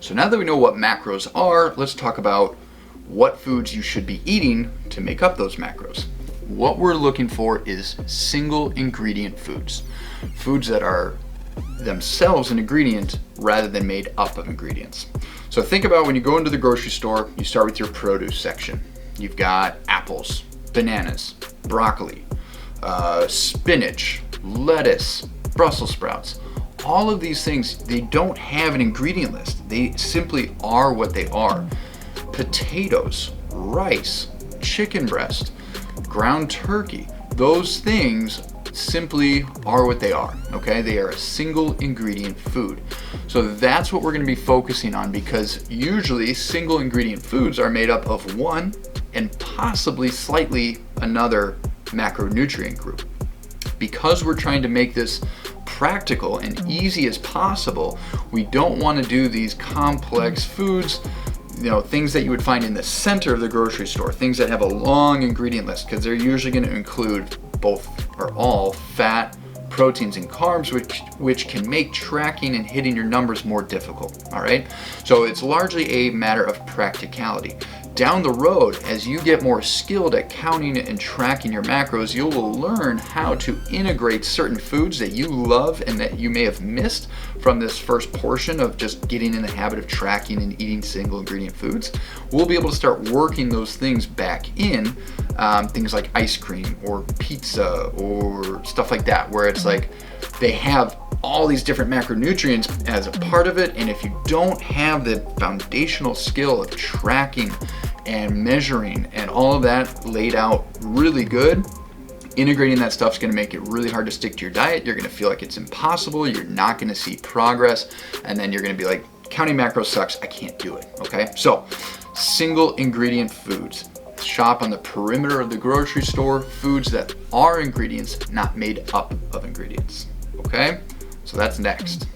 So now that we know what macros are, let's talk about what foods you should be eating to make up those macros. What we're looking for is single ingredient foods. Foods that are themselves an ingredient rather than made up of ingredients. So think about when you go into the grocery store, you start with your produce section. You've got apples, bananas, broccoli, spinach, lettuce, Brussels sprouts. All of these things, they don't have an ingredient list. They simply are what they are. Potatoes, rice, chicken breast, ground turkey, those things simply are what they are, okay? They are a single ingredient food. So that's what we're gonna be focusing on, because usually single ingredient foods are made up of one and possibly slightly another macronutrient group. Because we're trying to make this practical and easy as possible, we don't want to do these complex foods, things that you would find in the center of the grocery store, things that have a long ingredient list, because they're usually going to include both or all fat, proteins, and carbs, which can make tracking and hitting your numbers more difficult. All right, so it's largely a matter of practicality. Down the road, as you get more skilled at counting and tracking your macros, you will learn how to integrate certain foods that you love and that you may have missed from this first portion of just getting in the habit of tracking and eating single ingredient foods. We'll be able to start working those things back in, things like ice cream or pizza or stuff like that, where it's like they have all these different macronutrients as a part of it, and if you don't have the foundational skill of tracking and measuring and all of that laid out really good, integrating that stuff is going to make it really hard to stick to your diet. You're going to feel like it's impossible. You're not going to see progress, and then you're going to be like, counting macros sucks, I can't do it. Okay, so single ingredient foods. Shop on the perimeter of the grocery store, foods that are ingredients, not made up of ingredients. Okay, so that's next.